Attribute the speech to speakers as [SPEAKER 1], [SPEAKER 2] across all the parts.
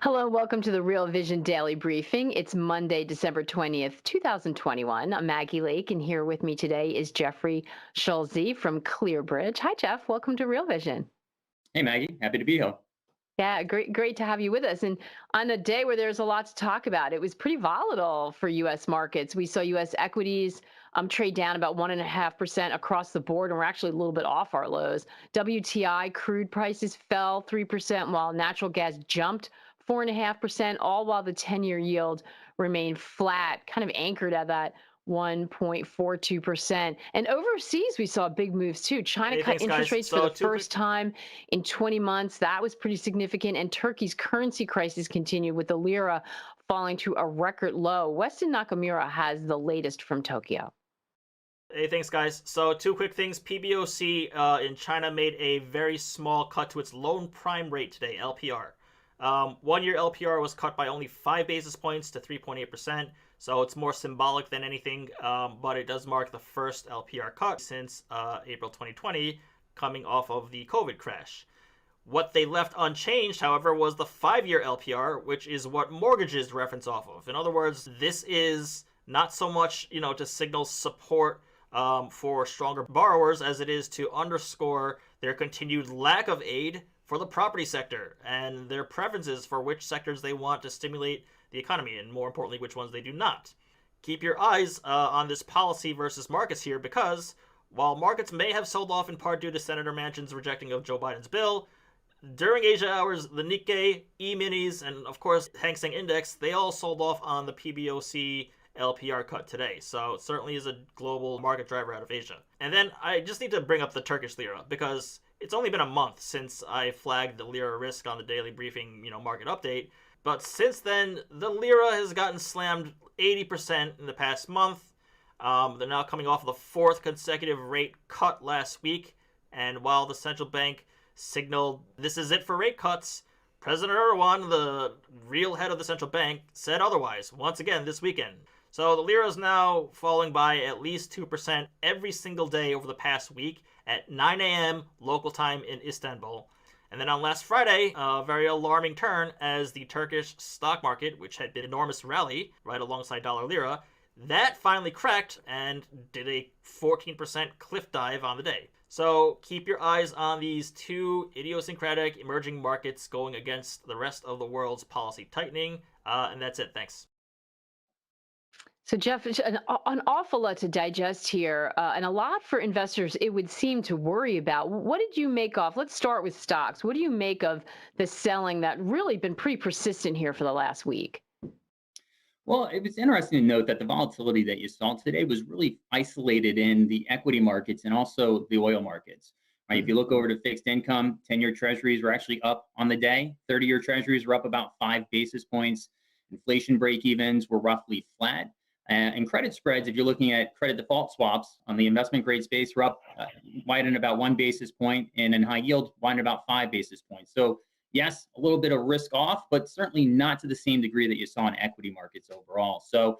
[SPEAKER 1] Hello, welcome to the Real Vision Daily Briefing. It's Monday, December 20th, 2021. I'm Maggie Lake, and here with me today is Jeffrey Schulze from Clearbridge. Hi, Jeff. Welcome to Real Vision.
[SPEAKER 2] Hey Maggie, happy to be here.
[SPEAKER 1] Yeah, great to have you with us. And on a day where there's a lot to talk about, it was pretty volatile for U.S. markets. We saw U.S. equities trade down about 1.5% across the board, and we're actually a little bit off our lows. WTI crude prices fell 3%, while natural gas jumped 4.5%, all while the 10-year yield remained flat, kind of anchored at that 1.42%. And overseas, we saw big moves too. China
[SPEAKER 3] Hey,
[SPEAKER 1] cut
[SPEAKER 3] thanks,
[SPEAKER 1] interest
[SPEAKER 3] guys.
[SPEAKER 1] rates for
[SPEAKER 3] So
[SPEAKER 1] the
[SPEAKER 3] two quick
[SPEAKER 1] first time in 20 months. That was pretty significant. And Turkey's currency crisis continued with the lira falling to a record low. Weston Nakamura has the latest from Tokyo.
[SPEAKER 3] Hey, thanks, guys. So two quick things. PBOC in China made a very small cut to its loan prime rate today, LPR. 1 year LPR was cut by only 5 basis points to 3.8%. So it's more symbolic than anything, but it does mark the first LPR cut since April 2020, coming off of the COVID crash. What they left unchanged, however, was the 5 year LPR, which is what mortgages reference off of. In other words, this is not so much, to signal support for stronger borrowers as it is to underscore their continued lack of aid for the property sector and their preferences for which sectors they want to stimulate the economy, and more importantly, which ones they do not. Keep your eyes on this policy versus markets here, because while markets may have sold off in part due to Senator Manchin's rejecting of Joe Biden's bill, during Asia hours, the Nikkei, E-minis, and of course Hang Seng Index, they all sold off on the PBOC LPR cut today. So it certainly is a global market driver out of Asia. And then I just need to bring up the Turkish lira, because it's only been a month since I flagged the lira risk on the daily briefing, market update. But since then, the lira has gotten slammed 80% in the past month. They're now coming off of the fourth consecutive rate cut last week. And while the central bank signaled this is it for rate cuts, President Erdogan, the real head of the central bank, said otherwise once again this weekend. So the lira is now falling by at least 2% every single day over the past week at 9 a.m. local time in Istanbul. And then on last Friday, a very alarming turn as the Turkish stock market, which had been an enormous rally right alongside dollar lira, that finally cracked and did a 14% cliff dive on the day. So keep your eyes on these two idiosyncratic emerging markets going against the rest of the world's policy tightening. And that's it. Thanks.
[SPEAKER 1] So, Jeff, it's an awful lot to digest here, and a lot for investors, it would seem, to worry about. What did you make of? Let's start with stocks. What do you make of the selling that really been pretty persistent here for the last week?
[SPEAKER 2] Well, it was interesting to note that the volatility that you saw today was really isolated in the equity markets and also the oil markets. Right? If you look over to fixed income, 10-year treasuries were actually up on the day. 30-year treasuries were up about 5 basis points. Inflation break-evens were roughly flat. And credit spreads, if you're looking at credit default swaps on the investment grade space, were up widened about 1 basis point, and in high yield, widened about 5 basis points. So yes, a little bit of risk off, but certainly not to the same degree that you saw in equity markets overall. So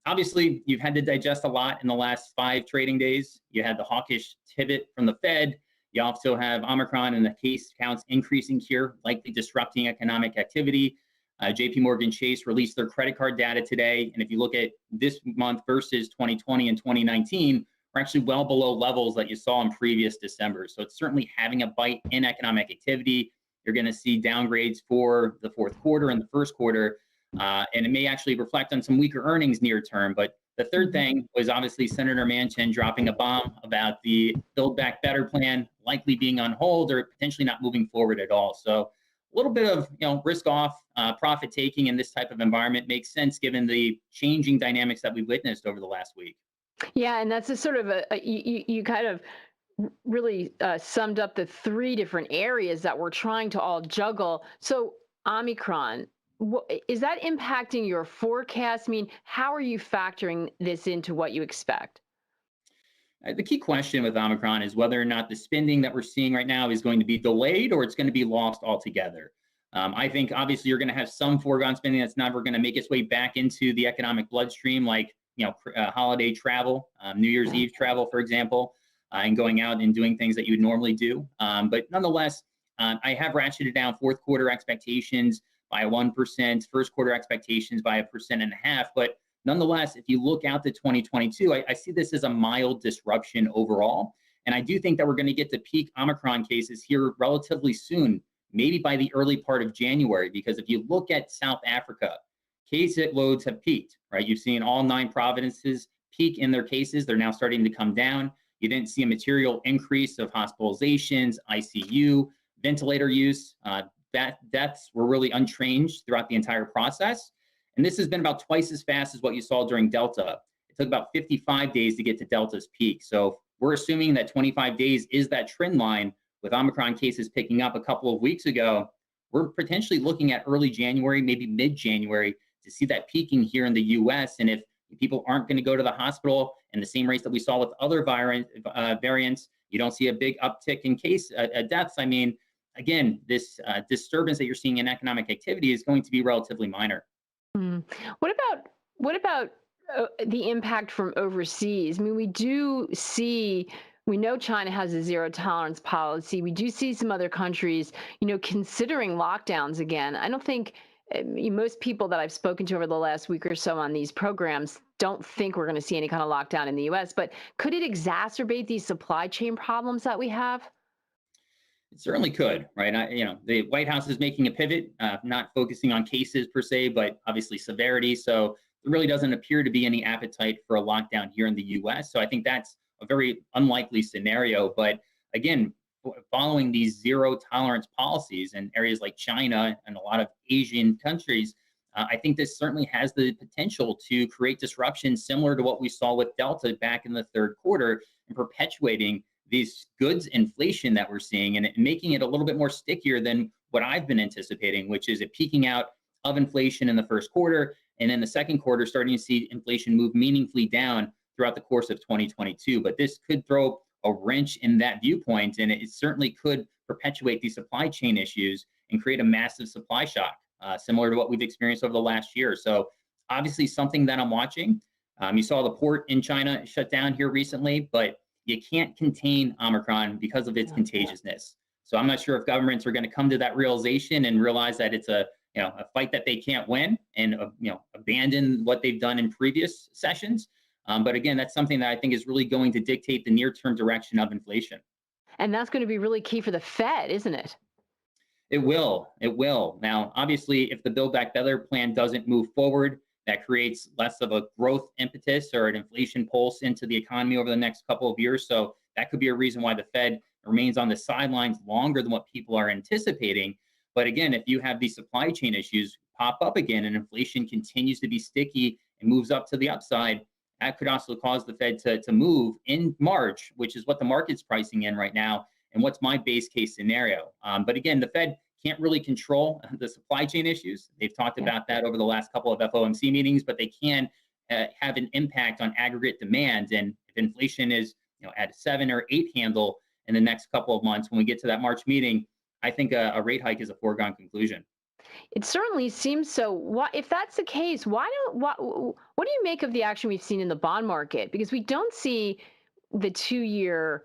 [SPEAKER 2] obviously, you've had to digest a lot in the last 5 trading days. You had the hawkish pivot from the Fed. You also have Omicron and the case counts increasing here, likely disrupting economic activity. JP Morgan Chase released their credit card data today. And if you look at this month versus 2020 and 2019, we're actually well below levels that you saw in previous December. So it's certainly having a bite in economic activity. You're going to see downgrades for the fourth quarter and the first quarter. And it may actually reflect on some weaker earnings near term. But the third thing was obviously Senator Manchin dropping a bomb about the Build Back Better plan likely being on hold or potentially not moving forward at all. So a little bit of risk off, profit taking in this type of environment makes sense given the changing dynamics that we witnessed over the last week.
[SPEAKER 1] Yeah, and that's a sort of you kind of really summed up the three different areas that we're trying to all juggle. So Omicron, is that impacting your forecast? I mean, how are you factoring this into what you expect?
[SPEAKER 2] The key question with Omicron is whether or not the spending that we're seeing right now is going to be delayed or it's going to be lost altogether. I think obviously you're going to have some foregone spending that's never going to make its way back into the economic bloodstream, like holiday travel, New Year's Eve travel, for example, and going out and doing things that you would normally do. But nonetheless, I have ratcheted down fourth quarter expectations by 1%, first quarter expectations by 1.5%. But nonetheless, if you look out to 2022, I see this as a mild disruption overall. And I do think that we're going to get to peak Omicron cases here relatively soon, maybe by the early part of January, because if you look at South Africa, case loads have peaked, right? You've seen all 9 provinces peak in their cases. They're now starting to come down. You didn't see a material increase of hospitalizations, ICU, ventilator use. Deaths were really unchanged throughout the entire process. And this has been about twice as fast as what you saw during Delta. It took about 55 days to get to Delta's peak. So we're assuming that 25 days is that trend line with Omicron cases picking up a couple of weeks ago. We're potentially looking at early January, maybe mid-January, to see that peaking here in the US. And if people aren't going to go to the hospital in the same rates that we saw with other variants, you don't see a big uptick in deaths. I mean, again, this disturbance that you're seeing in economic activity is going to be relatively minor.
[SPEAKER 1] Mm. What about the impact from overseas? I mean, we know China has a zero tolerance policy. We do see some other countries, considering lockdowns again. I don't think most people that I've spoken to over the last week or so on these programs don't think we're going to see any kind of lockdown in the US, but could it exacerbate these supply chain problems that we have?
[SPEAKER 2] It certainly could, right? The White House is making a pivot, not focusing on cases per se, but obviously severity. So there really doesn't appear to be any appetite for a lockdown here in the US. So I think that's a very unlikely scenario. But again, following these zero tolerance policies in areas like China and a lot of Asian countries, I think this certainly has the potential to create disruption similar to what we saw with Delta back in the third quarter and perpetuating these goods inflation that we're seeing and making it a little bit more stickier than what I've been anticipating, which is a peaking out of inflation in the first quarter. And then the second quarter, starting to see inflation move meaningfully down throughout the course of 2022. But this could throw a wrench in that viewpoint, and it certainly could perpetuate these supply chain issues and create a massive supply shock, similar to what we've experienced over the last year. So obviously something that I'm watching. You saw the port in China shut down here recently, but you can't contain Omicron because of its contagiousness. So I'm not sure if governments are going to come to that realization and realize that it's a fight that they can't win and abandon what they've done in previous sessions. But again, that's something that I think is really going to dictate the near-term direction of inflation.
[SPEAKER 1] And that's going to be really key for the Fed, isn't it?
[SPEAKER 2] It will. It will. Now, obviously, if the Build Back Better plan doesn't move forward, that creates less of a growth impetus or an inflation pulse into the economy over the next couple of years. So that could be a reason why the Fed remains on the sidelines longer than what people are anticipating. But again, if you have these supply chain issues pop up again and inflation continues to be sticky and moves up to the upside, that could also cause the Fed to move in March, which is what the market's pricing in right now, and what's my base case scenario. But again, the Fed can't really control the supply chain issues. They've talked about that over the last couple of FOMC meetings, but they can have an impact on aggregate demand. And if inflation is at a 7 or 8 handle in the next couple of months, when we get to that March meeting, I think a rate hike is a foregone conclusion.
[SPEAKER 1] It certainly seems so. If that's the case, what do you make of the action we've seen in the bond market? Because we don't see the 2-year,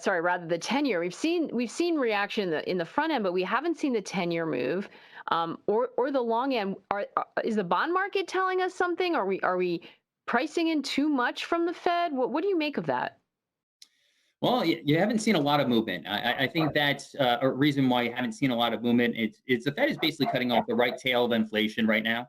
[SPEAKER 1] rather the 10-year. We've seen reaction in the front end, but we haven't seen the 10-year move, or the long end. Is the bond market telling us something? Are we pricing in too much from the Fed? What do you make of that?
[SPEAKER 2] Well, you haven't seen a lot of movement. I think that's a reason why you haven't seen a lot of movement. It's the Fed is basically cutting off the right tail of inflation right now.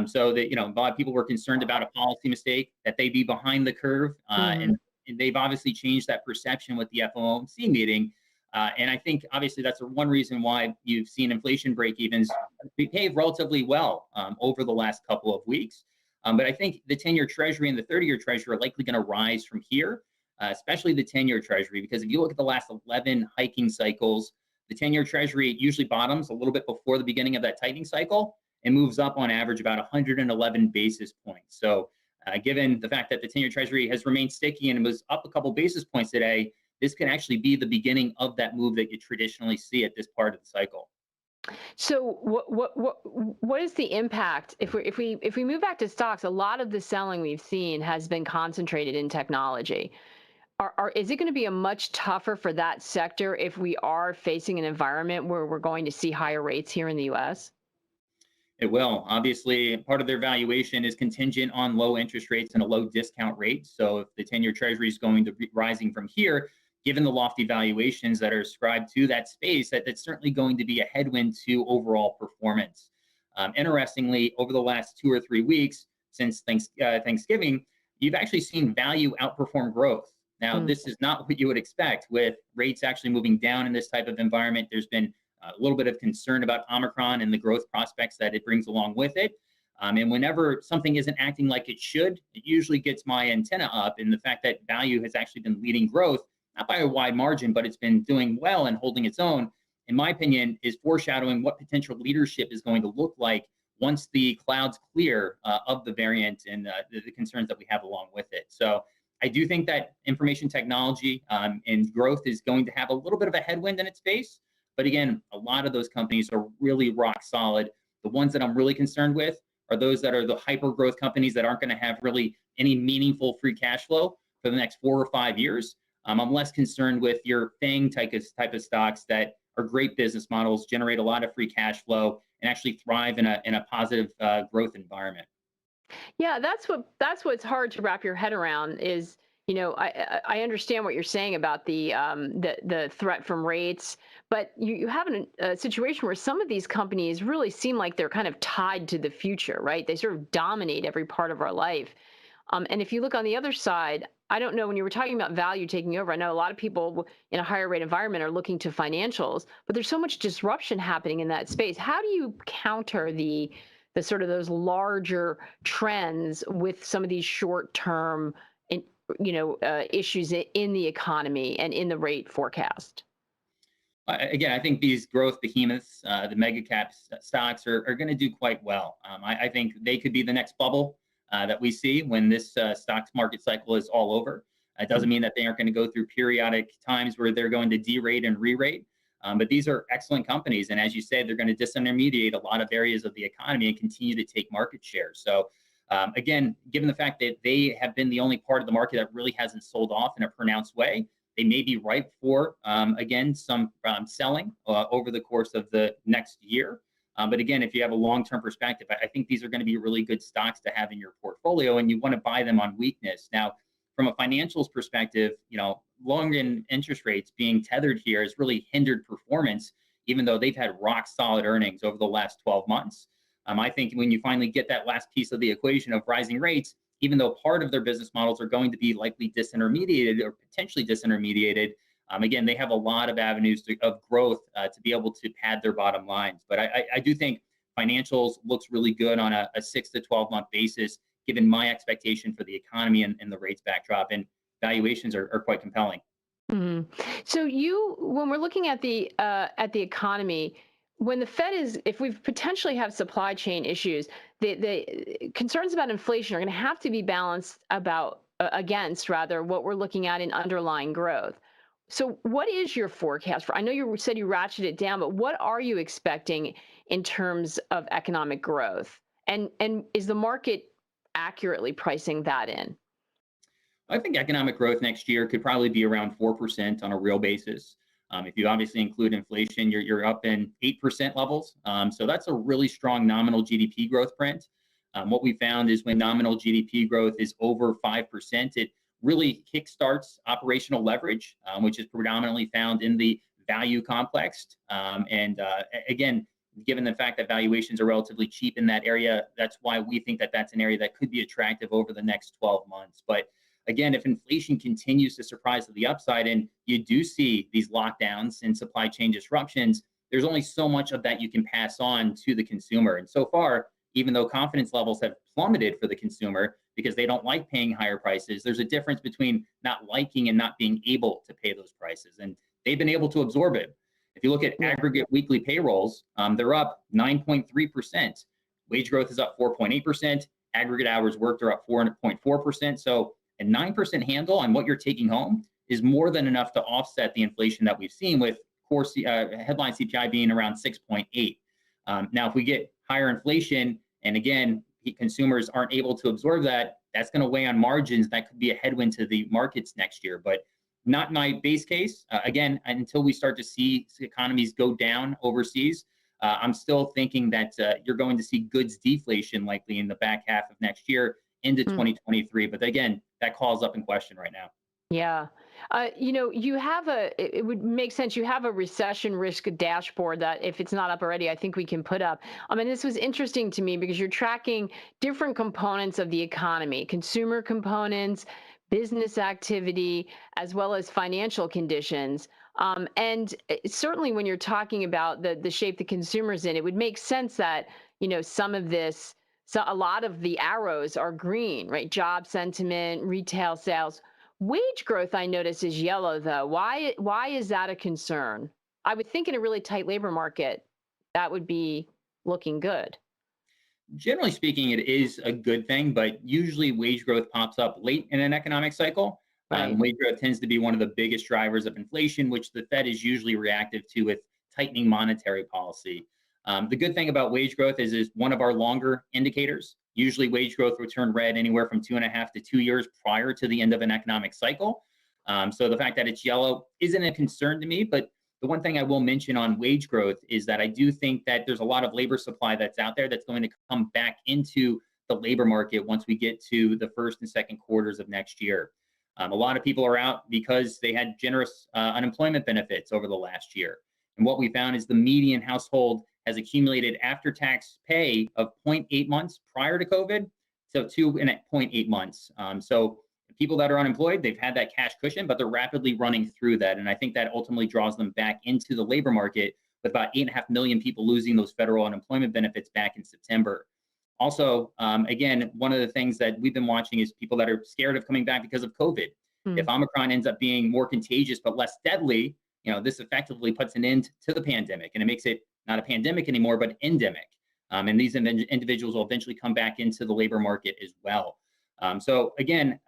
[SPEAKER 2] So that a lot of people were concerned about a policy mistake, that they be behind the curve, and they've obviously changed that perception with the FOMC meeting. And I think obviously that's one reason why you've seen inflation break-evens behave relatively well over the last couple of weeks. But I think the 10-year Treasury and the 30-year Treasury are likely going to rise from here. Especially the 10-year Treasury, because if you look at the last 11 hiking cycles, the 10-year Treasury usually bottoms a little bit before the beginning of that tightening cycle and moves up on average about 111 basis points. So given the fact that the 10-year Treasury has remained sticky and was up a couple basis points today, this can actually be the beginning of that move that you traditionally see at this part of the cycle.
[SPEAKER 1] So what is the impact if we move back to stocks? A lot of the selling we've seen has been concentrated in technology. Is it going to be a much tougher for that sector if we are facing an environment where we're going to see higher rates here in the U.S.?
[SPEAKER 2] It will. Obviously, part of their valuation is contingent on low interest rates and a low discount rate. So if the 10-year treasury is going to be rising from here, given the lofty valuations that are ascribed to that space, that's certainly going to be a headwind to overall performance. Interestingly, over the last 2 or 3 weeks since Thanksgiving, you've actually seen value outperform growth. Now, this is not what you would expect with rates actually moving down in this type of environment. There's been a little bit of concern about Omicron and the growth prospects that it brings along with it. And whenever something isn't acting like it should, it usually gets my antenna up. And the fact that value has actually been leading growth, not by a wide margin, but it's been doing well and holding its own, in my opinion, is foreshadowing what potential leadership is going to look like once the clouds clear of the variant and the concerns that we have along with it. So I do think that information technology and growth is going to have a little bit of a headwind in its face. But again, a lot of those companies are really rock solid. The ones that I'm really concerned with are those that are the hyper growth companies that aren't going to have really any meaningful free cash flow for the next 4 or 5 years. I'm less concerned with your FANG type of stocks that are great business models, generate a lot of free cash flow, and actually thrive in a positive growth environment.
[SPEAKER 1] Yeah, that's what's hard to wrap your head around is, I understand what you're saying about the threat from rates, but you have a situation where some of these companies really seem like they're kind of tied to the future, right? They sort of dominate every part of our life. And if you look on the other side, I don't know, when you were talking about value taking over, I know a lot of people in a higher rate environment are looking to financials, but there's so much disruption happening in that space. How do you counter the sort of those larger trends with some of these short term, issues in the economy and in the rate forecast?
[SPEAKER 2] Again, I think these growth behemoths, the mega cap stocks are going to do quite well. I think they could be the next bubble that we see when this stocks market cycle is all over. It doesn't mean that they aren't going to go through periodic times where they're going to derate and re-rate. But these are excellent companies. And as you say, they're going to disintermediate a lot of areas of the economy and continue to take market share. So again, given the fact that they have been the only part of the market that really hasn't sold off in a pronounced way, they may be ripe for, again, some selling over the course of the next year. But again, if you have a long-term perspective, I think these are going to be really good stocks to have in your portfolio, and you want to buy them on weakness. Now, from a financials perspective, long in interest rates being tethered here has really hindered performance, even though they've had rock solid earnings over the last 12 months. I think when you finally get that last piece of the equation of rising rates, even though part of their business models are going to be likely disintermediated or potentially disintermediated, again, they have a lot of avenues of growth to be able to pad their bottom lines. But I do think financials looks really good on a 6 to 12 month basis, given my expectation for the economy and the rates backdrop, and valuations are quite compelling.
[SPEAKER 1] hmm So when we're looking at the economy, when the Fed if we potentially have supply chain issues, the concerns about inflation are going to have to be balanced against rather what we're looking at in underlying growth. So what is your forecast for? I know you said you ratcheted it down, but what are you expecting in terms of economic growth? And is the market accurately pricing that in?
[SPEAKER 2] I think economic growth next year could probably be around 4% on a real basis. If you obviously include inflation, you're up in 8% levels. So that's a really strong nominal GDP growth print. What we found is when nominal GDP growth is over 5%, it really kickstarts operational leverage, which is predominantly found in the value complex. Again, given the fact that valuations are relatively cheap in that area, that's why we think that that's an area that could be attractive over the next 12 months. But again, if inflation continues to surprise to the upside and you do see these lockdowns and supply chain disruptions, there's only so much of that you can pass on to the consumer. And so far, even though confidence levels have plummeted for the consumer because they don't like paying higher prices, there's a difference between not liking and not being able to pay those prices. And they've been able to absorb it. If you look at aggregate weekly payrolls, they're up 9.3%. Wage growth is up 4.8%. Aggregate hours worked are up 4.4%. So a 9% handle on what you're taking home is more than enough to offset the inflation that we've seen, with core headline CPI being around 6.8. Now, if we get higher inflation, and again, consumers aren't able to absorb that, that's going to weigh on margins. That could be a headwind to the markets next year, but not my base case. Again, until we start to see economies go down overseas, I'm still thinking that you're going to see goods deflation likely in the back half of next year into
[SPEAKER 1] Mm.
[SPEAKER 2] 2023. But again, that call is up in question right now.
[SPEAKER 1] Yeah. You have it would make sense. You have a recession risk dashboard that if it's not up already, I think we can put up. I mean, this was interesting to me because you're tracking different components of the economy, consumer components, business activity, as well as financial conditions. Certainly when you're talking about the shape the consumer's in, it would make sense that, some of this, so a lot of the arrows are green, right? Job sentiment, retail sales. Wage growth, I notice, is yellow, though. Why is that a concern? I would think in a really tight labor market, that would be looking good.
[SPEAKER 2] Generally speaking, it is a good thing, but usually wage growth pops up late in an economic cycle.
[SPEAKER 1] Right.
[SPEAKER 2] Wage growth tends to be one of the biggest drivers of inflation, which the Fed is usually reactive to with tightening monetary policy. The good thing about wage growth is one of our longer indicators. Usually, wage growth will turn red anywhere from 2.5 to 2 years prior to the end of an economic cycle. So the fact that it's yellow isn't a concern to me, but the one thing I will mention on wage growth is that I do think that there's a lot of labor supply that's out there that's going to come back into the labor market once we get to the first and second quarters of next year. A lot of people are out because they had generous unemployment benefits over the last year. And what we found is the median household has accumulated after-tax pay of 0.8 months prior to COVID, so 2.8 months. So people that are unemployed, they've had that cash cushion, but they're rapidly running through that. And I think that ultimately draws them back into the labor market with about 8.5 million people losing those federal unemployment benefits back in September. Also, again, one of the things that we've been watching is people that are scared of coming back because of COVID.
[SPEAKER 1] Hmm.
[SPEAKER 2] If Omicron ends up being more contagious but less deadly, this effectively puts an end to the pandemic, and it makes it not a pandemic anymore, but endemic. And these individuals will eventually come back into the labor market as well. So again,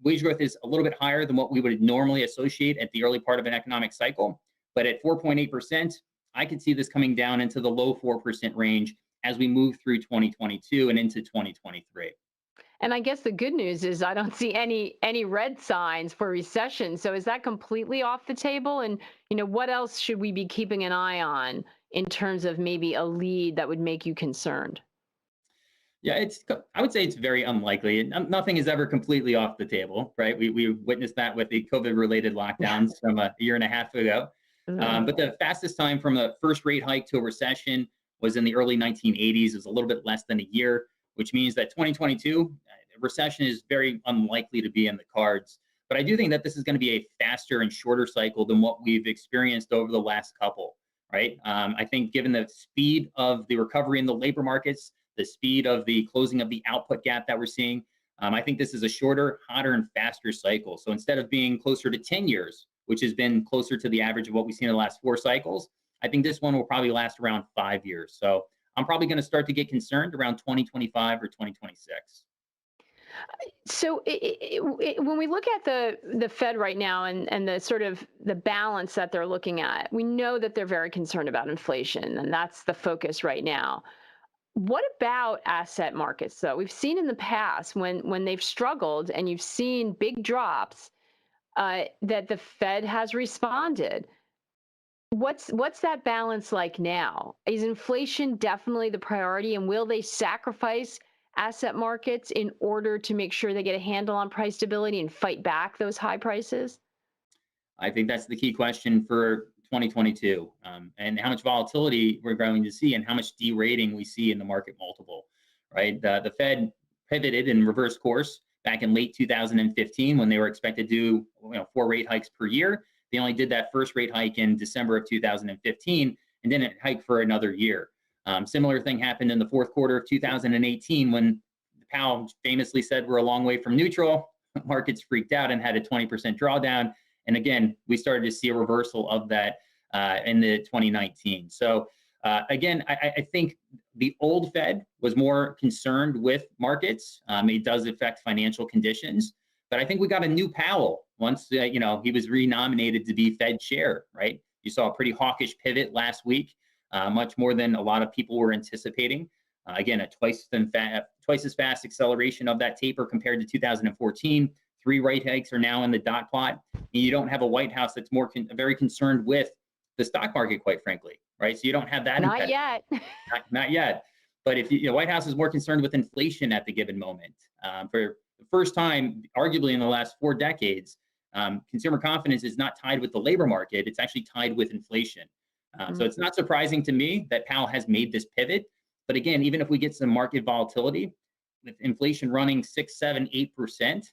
[SPEAKER 2] wage growth is a little bit higher than what we would normally associate at the early part of an economic cycle. But at 4.8%, I could see this coming down into the low 4% range as we move through 2022 and into 2023.
[SPEAKER 1] And I guess the good news is I don't see any red signs for recession. So is that completely off the table? And what else should we be keeping an eye on in terms of maybe a lead that would make you concerned?
[SPEAKER 2] Yeah, I would say it's very unlikely. Nothing is ever completely off the table, right? We witnessed that with the COVID-related lockdowns from a year and a half ago. But the fastest time from the first rate hike to a recession was in the early 1980s. It was a little bit less than a year, which means that 2022, recession is very unlikely to be in the cards. But I do think that this is going to be a faster and shorter cycle than what we've experienced over the last couple, right? I think given the speed of the recovery in the labor markets, the speed of the closing of the output gap that we're seeing, I think this is a shorter, hotter, and faster cycle. So instead of being closer to 10 years, which has been closer to the average of what we've seen in the last 4 cycles, I think this one will probably last around 5 years. So I'm probably going to start to get concerned around 2025 or 2026.
[SPEAKER 1] So when we look at the Fed right now and the sort of the balance that they're looking at, we know that they're very concerned about inflation, and that's the focus right now. What about asset markets, though? We've seen in the past when they've struggled and you've seen big drops, that the Fed has responded. What's that balance like now? Is inflation definitely the priority, and will they sacrifice asset markets in order to make sure they get a handle on price stability and fight back those high prices?
[SPEAKER 2] I think that's the key question for 2022, and how much volatility we're going to see and how much derating we see in the market multiple, right? The Fed pivoted in reverse course back in late 2015 when they were expected to do 4 rate hikes per year. They only did that first rate hike in December of 2015 and didn't hike for another year. Similar thing happened in the fourth quarter of 2018 when Powell famously said we're a long way from neutral. Markets freaked out and had a 20% drawdown. And again, we started to see a reversal of that in the 2019. So again, I think the old Fed was more concerned with markets. It does affect financial conditions. But I think we got a new Powell once he was renominated to be Fed chair, right? You saw a pretty hawkish pivot last week, much more than a lot of people were anticipating. Again, a twice as fast acceleration of that taper compared to 2014. 3 rate hikes are now in the dot plot. And you don't have a White House that's very concerned with the stock market, quite frankly. right? So you don't have that
[SPEAKER 1] Not
[SPEAKER 2] impediment.
[SPEAKER 1] yet.
[SPEAKER 2] Not yet. But if the White House is more concerned with inflation at the given moment, for the first time, arguably in the last 4 decades, consumer confidence is not tied with the labor market; it's actually tied with inflation. So
[SPEAKER 1] Mm.
[SPEAKER 2] it's not surprising to me that Powell has made this pivot. But again, even if we get some market volatility, with inflation running 6, 7, 8%,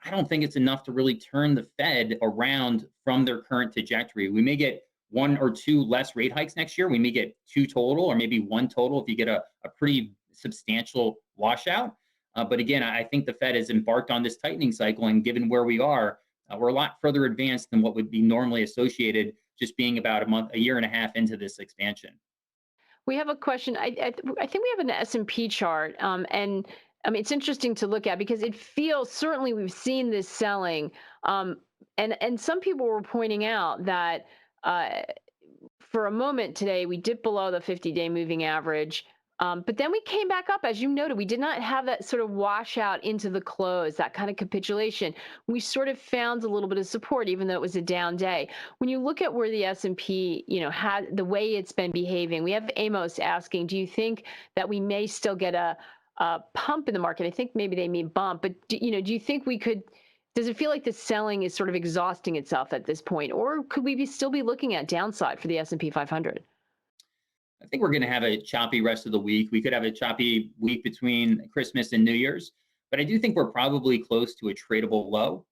[SPEAKER 2] I don't think it's enough to really turn the Fed around from their current trajectory. We may get one or two less rate hikes next year. We may get two total, or maybe one total if you get a pretty substantial washout. But again, I think the Fed has embarked on this tightening cycle, and given where we are, we're a lot further advanced than what would be normally associated just being about a year and a half into this expansion.
[SPEAKER 1] We have a question. I think we have an S&P chart, and I mean it's interesting to look at because it feels certainly we've seen this selling, and some people were pointing out that uh, for a moment today, we dipped below the 50-day moving average. But then we came back up, as you noted. We did not have that sort of washout into the close, that kind of capitulation. We sort of found a little bit of support, even though it was a down day. When you look at where the S&P, had the way it's been behaving, we have Amos asking, do you think that we may still get a pump in the market? I think maybe they mean bump, but do you think we could? Does it feel like the selling is sort of exhausting itself at this point, or could we still be looking at downside for the S&P 500?
[SPEAKER 2] I think we're going to have a choppy rest of the week. We could have a choppy week between Christmas and New Year's, but I do think we're probably close to a tradable low.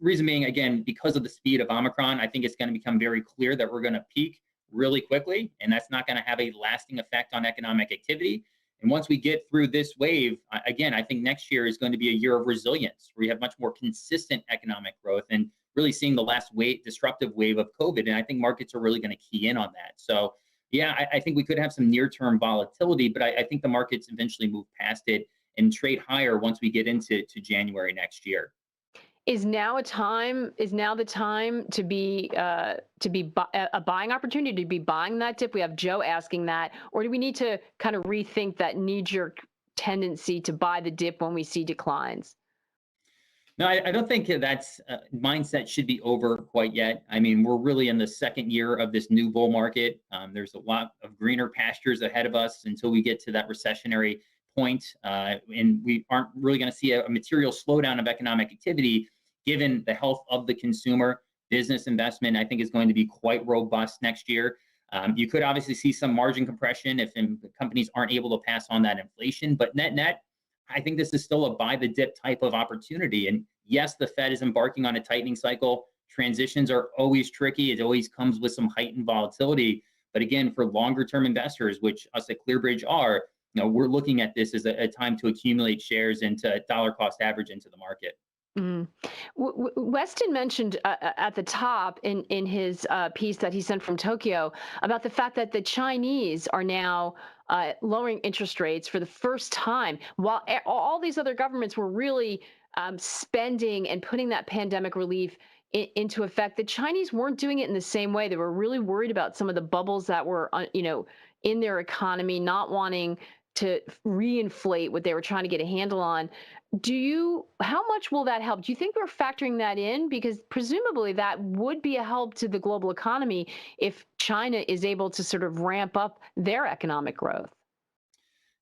[SPEAKER 2] Reason being, again, because of the speed of Omicron, I think it's going to become very clear that we're going to peak really quickly, and that's not going to have a lasting effect on economic activity. And once we get through this wave, again, I think next year is going to be a year of resilience, where you have much more consistent economic growth and really seeing the last disruptive wave of COVID. And I think markets are really going to key in on that. So yeah, I think we could have some near-term volatility, but I think the markets eventually move past it and trade higher once we get into January next year.
[SPEAKER 1] Is now a time? Is now the time to be a buying opportunity to be buying that dip? We have Joe asking that, or do we need to kind of rethink that knee-jerk tendency to buy the dip when we see declines?
[SPEAKER 2] No, I don't think that's mindset should be over quite yet. I mean, we're really in the second year of this new bull market. There's a lot of greener pastures ahead of us until we get to that recessionary point, and we aren't really going to see a material slowdown of economic activity, given the health of the consumer. Business investment, I think, is going to be quite robust next year. You could obviously see some margin compression if companies aren't able to pass on that inflation, but net, I think this is still a buy the dip type of opportunity. And yes, the Fed is embarking on a tightening cycle. Transitions are always tricky. It always comes with some heightened volatility. But again, for longer term investors, which us at ClearBridge are, we're looking at this as a time to accumulate shares into dollar cost average into the market.
[SPEAKER 1] Mm. Weston mentioned at the top in his piece that he sent from Tokyo about the fact that the Chinese are now lowering interest rates for the first time, while all these other governments were really spending and putting that pandemic relief into effect. The Chinese weren't doing it in the same way. They were really worried about some of the bubbles that were, in their economy, not wanting to reinflate what they were trying to get a handle on. How much will that help? Do you think we're factoring that in? Because presumably that would be a help to the global economy if China is able to sort of ramp up their economic growth.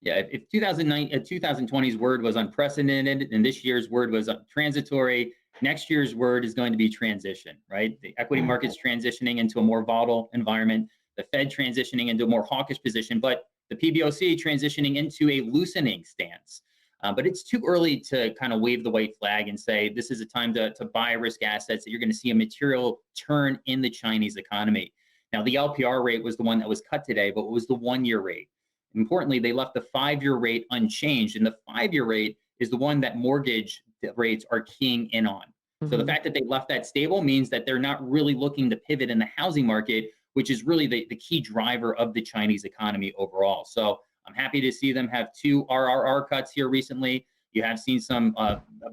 [SPEAKER 2] Yeah, if 2020's word was unprecedented and this year's word was transitory, next year's word is going to be transition, right? The equity market's transitioning into a more volatile environment, the Fed transitioning into a more hawkish position, but the PBOC transitioning into a loosening stance. But it's too early to kind of wave the white flag and say this is a time to buy risk assets, that you're going to see a material turn in the Chinese economy. Now, the LPR rate was the one that was cut today, but it was the 1-year rate. Importantly, they left the 5-year rate unchanged, and the 5-year rate is the one that mortgage rates are keying in on. So the fact that they left that stable means that they're not really looking to pivot in the housing market, which is really the key driver of the Chinese economy overall. So I'm happy to see them have 2 RRR cuts here recently. You have seen some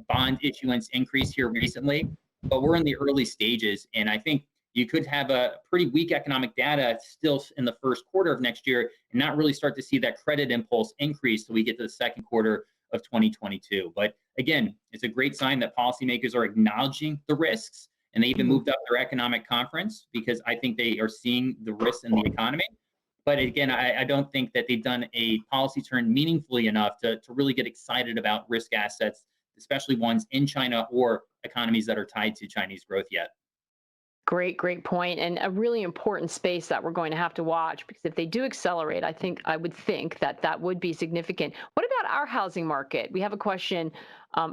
[SPEAKER 2] bond issuance increase here recently, but we're in the early stages, and I think you could have a pretty weak economic data still in the first quarter of next year and not really start to see that credit impulse increase till we get to the second quarter of 2022. But again, it's a great sign that policymakers are acknowledging the risks, and they even moved up their economic conference because I think they are seeing the risks in the economy. But again, I don't think that they've done a policy turn meaningfully enough to really get excited about risk assets, especially ones in China or economies that are tied to Chinese growth yet.
[SPEAKER 1] Great point. And a really important space that we're going to have to watch because if they do accelerate, I would think that that would be significant. What about our housing market? We have a question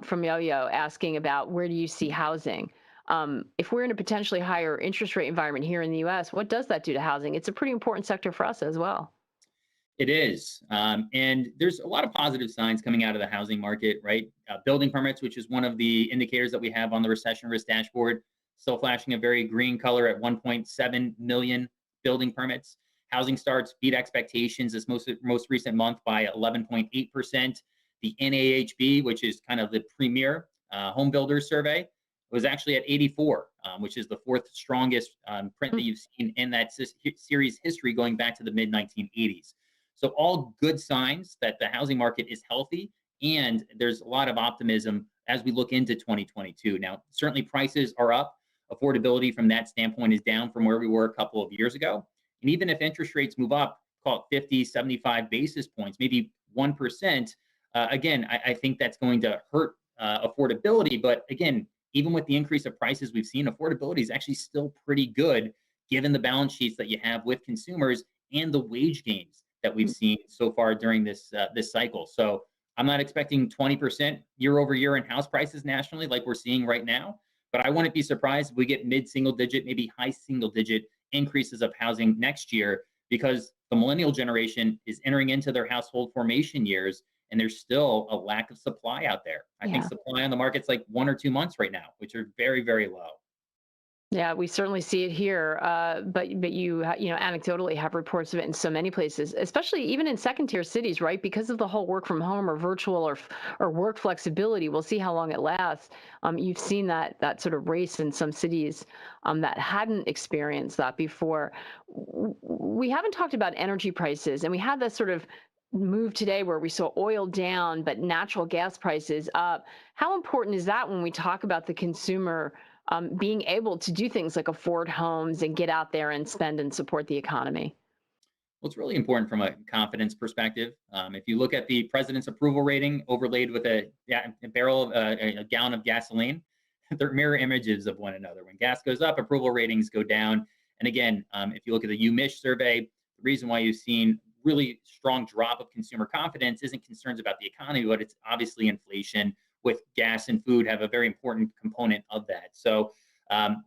[SPEAKER 1] from Yo-Yo asking about where do you see housing? If we're in a potentially higher interest rate environment here in the US, what does that do to housing? It's a pretty important sector for us as well.
[SPEAKER 2] It is. And there's a lot of positive signs coming out of the housing market, right? Building permits, which is one of the indicators that we have on the recession risk dashboard, still flashing a very green color at 1.7 million building permits. Housing starts beat expectations this most recent month by 11.8%. The NAHB, which is kind of the premier home builders survey, was actually at 84, which is the fourth strongest print that you've seen in that series history going back to the mid 1980s. So all good signs that the housing market is healthy, and there's a lot of optimism as we look into 2022. Now, certainly prices are up. Affordability from that standpoint is down from where we were a couple of years ago. And even if interest rates move up, call it 50, 75 basis points, maybe 1%, again, I think that's going to hurt affordability. But again, even with the increase of prices we've seen, affordability is actually still pretty good given the balance sheets that you have with consumers and the wage gains that we've seen so far during this cycle. So I'm not expecting 20% year over year in house prices nationally like we're seeing right now, but I wouldn't be surprised if we get mid-single digit, maybe high single digit increases of housing next year because the millennial generation is entering into their household formation years and there's still a lack of supply out there. I think
[SPEAKER 1] Yeah.
[SPEAKER 2] supply on the market's like 1 or 2 months right now, which are very, very low.
[SPEAKER 1] Yeah, we certainly see it here, but you know anecdotally have reports of it in so many places, especially even in second tier cities, right? Because of the whole work from home or virtual or work flexibility. We'll see how long it lasts. You've seen that sort of race in some cities that hadn't experienced that before. We haven't talked about energy prices, and we had this sort of move today where we saw oil down, but natural gas prices up. How important is that when we talk about the consumer? Being able to do things like afford homes and get out there and spend and support the economy.
[SPEAKER 2] Well, it's really important from a confidence perspective. If you look at the president's approval rating overlaid with a barrel, a gallon of gasoline, they're mirror images of one another. When gas goes up, approval ratings go down. And again, if you look at the UMich survey, the reason why you've seen really strong drop of consumer confidence isn't concerns about the economy, but it's obviously inflation with gas and food have a very important component of that. So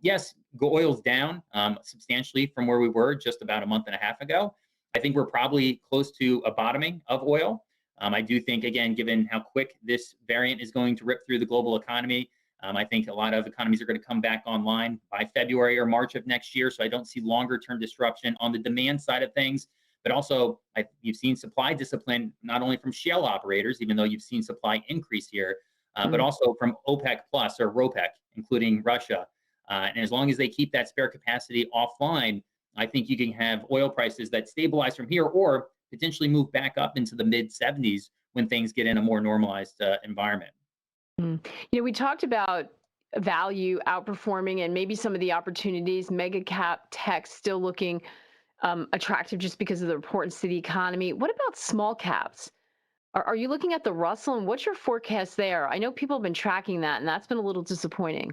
[SPEAKER 2] yes, oil's down substantially from where we were just about a month and a half ago. I think we're probably close to a bottoming of oil. I do think, again, given how quick this variant is going to rip through the global economy, I think a lot of economies are going to come back online by February or March of next year. So I don't see longer term disruption on the demand side of things. But also, you've seen supply discipline, not only from shale operators, even though you've seen supply increase here, but also from OPEC plus or ROPEC, including Russia. And as long as they keep that spare capacity offline, I think you can have oil prices that stabilize from here or potentially move back up into the mid 70s when things get in a more normalized environment.
[SPEAKER 1] You know, we talked about value outperforming and maybe some of the opportunities, mega cap tech still looking attractive just because of the importance to the economy. What about small caps? Are you looking at the Russell and what's your forecast there? I know people have been tracking that and that's been a little disappointing.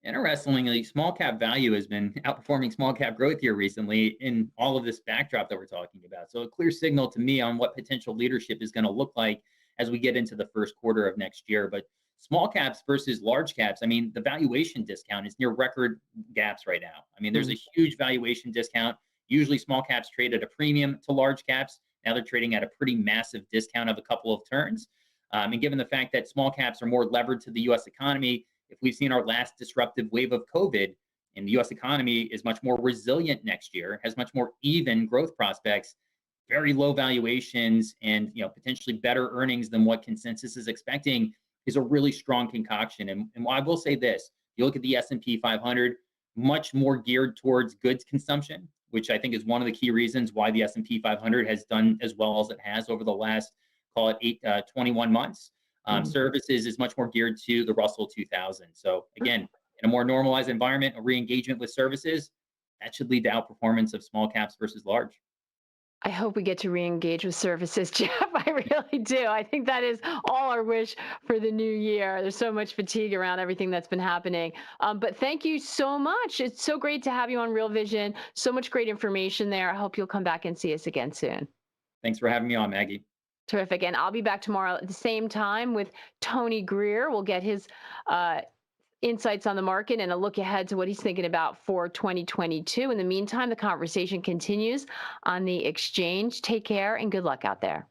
[SPEAKER 2] Interestingly, small cap value has been outperforming small cap growth here recently in all of this backdrop that we're talking about. So a clear signal to me on what potential leadership is going to look like as we get into the first quarter of next year. But small caps versus large caps, I mean, the valuation discount is near record gaps right now. I mean, there's a huge valuation discount. Usually small caps trade at a premium to large caps. Now they're trading at a pretty massive discount of a couple of turns. And given the fact that small caps are more levered to the US economy, if we've seen our last disruptive wave of COVID and the US economy is much more resilient next year, has much more even growth prospects, very low valuations and potentially better earnings than what consensus is expecting is a really strong concoction. And I will say this, you look at the S&P 500, much more geared towards goods consumption, which I think is one of the key reasons why the S&P 500 has done as well as it has over the last, call it 21 months. Services is much more geared to the Russell 2000. So again, in a more normalized environment, a re-engagement with services, that should lead to outperformance of small caps versus large.
[SPEAKER 1] I hope we get to re-engage with services, Jeff. I really do. I think that is all our wish for the new year. There's so much fatigue around everything that's been happening. But thank you so much. It's so great to have you on Real Vision. So much great information there. I hope you'll come back and see us again soon.
[SPEAKER 2] Thanks for having me on, Maggie.
[SPEAKER 1] Terrific. And I'll be back tomorrow at the same time with Tony Greer. We'll get his insights on the market and a look ahead to what he's thinking about for 2022. In the meantime, the conversation continues on the exchange. Take care and good luck out there.